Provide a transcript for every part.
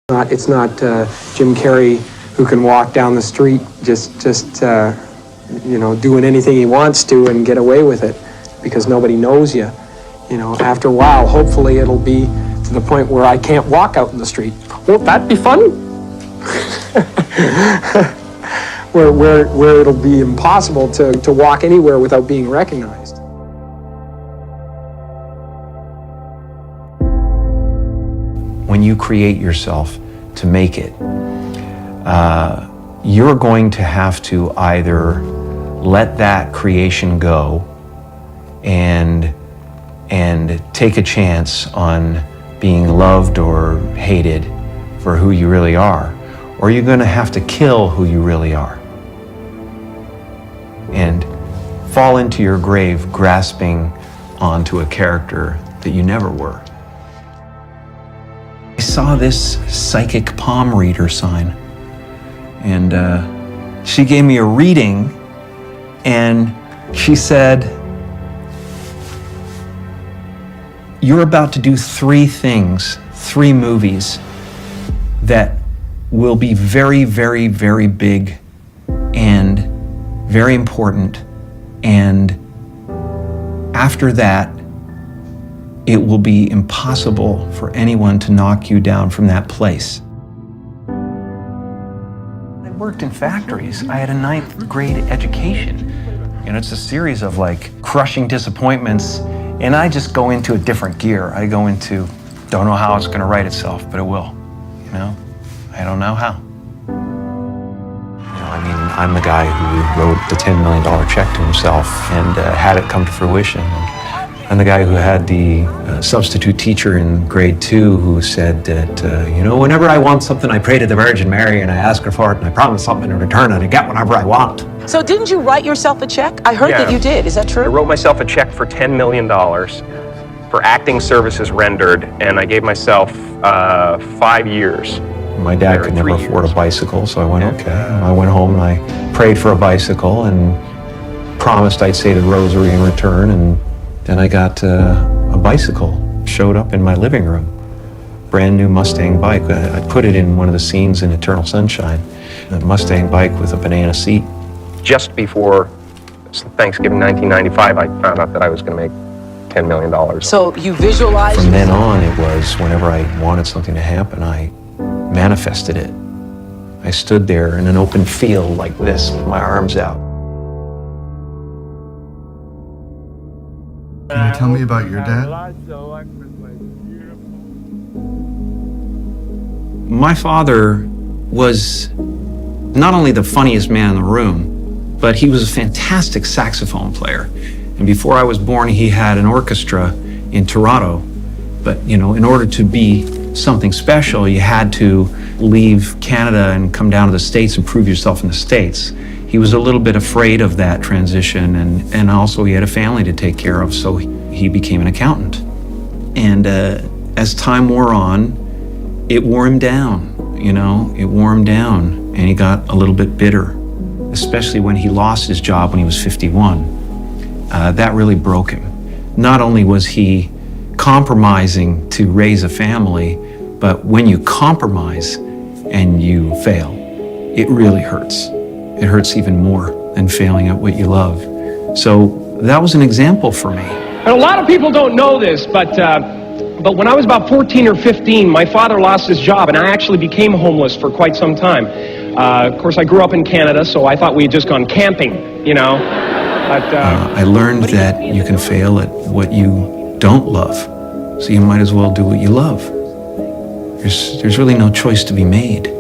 It's not Jim Carrey who can walk down the street just doing anything he wants to and get away with it because nobody knows you. You know, after a while, hopefully it'll be to the point where I can't walk out in the street. Won't that be fun? where it'll be impossible to walk anywhere without being recognized. When you create yourself to make it, you're going to have to either let that creation go and take a chance on being loved or hated for who you really are, or you're going to have to kill who you really are and fall into your grave grasping onto a character that you never were. I saw this psychic palm reader sign, and she gave me a reading, and she said, "You're about to do 3 things, 3 movies that will be very, very, very big and very important, and after that, it will be impossible for anyone to knock you down from that place." I worked in factories. I had a 9th grade education. You know, it's a series of like crushing disappointments, and I just go into a different gear. I go into, don't know how it's gonna write itself, but it will, you know? I don't know how. You know, I mean, I'm the guy who wrote the $10 million check to himself and had it come to fruition. I'm the guy who had the substitute teacher in grade 2 who said that, whenever I want something, I pray to the Virgin Mary and I ask her for it and I promise something in return and I get whatever I want. So didn't you write yourself a check? I heard that you did. Is that true? I wrote myself a check for $10 million for acting services rendered, and I gave myself 5 years. My dad could never afford a bicycle, so I went, okay. I went home and I prayed for a bicycle and promised I'd say the rosary in return, and then I got a bicycle, showed up in my living room. Brand new Mustang bike. I put it in one of the scenes in Eternal Sunshine. A Mustang bike with a banana seat. Just before Thanksgiving 1995, I found out that I was going to make $10 million. So you visualized? From then on, it was whenever I wanted something to happen, I manifested it. I stood there in an open field like this with my arms out. Can you tell me about your dad? My father was not only the funniest man in the room, but he was a fantastic saxophone player. And before I was born, he had an orchestra in Toronto. But, in order to be something special, you had to leave Canada and come down to the States and prove yourself in the States. He was a little bit afraid of that transition, and also he had a family to take care of, so he became an accountant. And as time wore on, it wore him down, it wore him down, and he got a little bit bitter, especially when he lost his job when he was 51. That really broke him. Not only was he compromising to raise a family, but when you compromise and you fail, it really hurts. It hurts even more than failing at what you love. So that was an example for me. And a lot of people don't know this, but when I was about 14 or 15, my father lost his job, and I actually became homeless for quite some time. Of course, I grew up in Canada, so I thought we had just gone camping, But I learned that you can fail at what you don't love, so you might as well do what you love. There's really no choice to be made.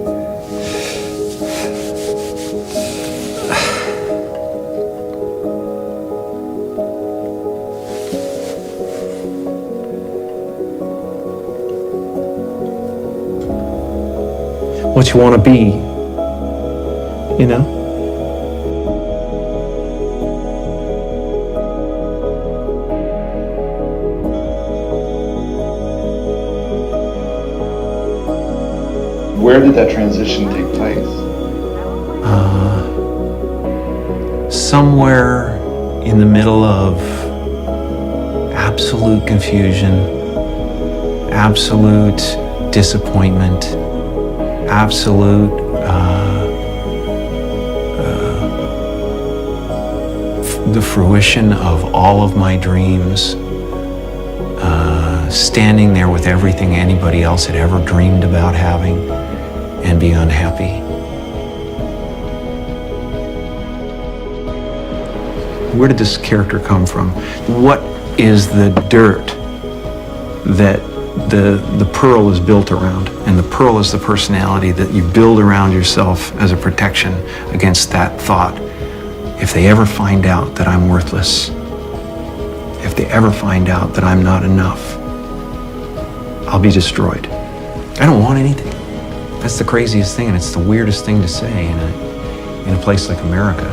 What you want to be, Where did that transition take place? Somewhere in the middle of absolute confusion, absolute disappointment, absolute the fruition of all of my dreams, standing there with everything anybody else had ever dreamed about having, and be unhappy. Where did this character come from? What is the dirt that the pearl is built around? And the pearl is the personality that you build around yourself as a protection against that thought. If they ever find out that I'm worthless, if they ever find out that I'm not enough, I'll be destroyed. I don't want anything. That's the craziest thing, and it's the weirdest thing to say in a place like America,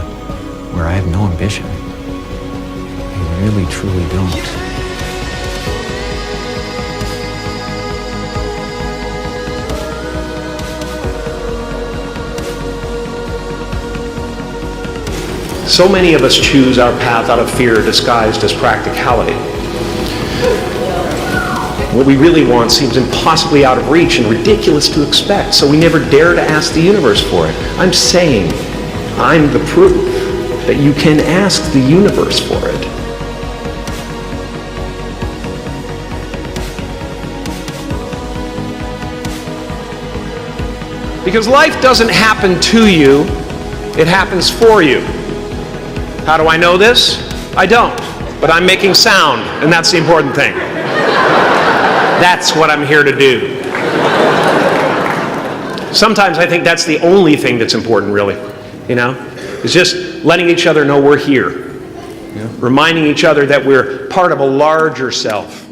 where I have no ambition. I really, truly don't. So many of us choose our path out of fear disguised as practicality. What we really want seems impossibly out of reach and ridiculous to expect, so we never dare to ask the universe for it. I'm saying, I'm the proof that you can ask the universe for it. Because life doesn't happen to you, it happens for you. How do I know this? I don't, but I'm making sound, and that's the important thing. That's what I'm here to do. Sometimes I think that's the only thing that's important, really, you know? It's just letting each other know we're here. Reminding each other that we're part of a larger self.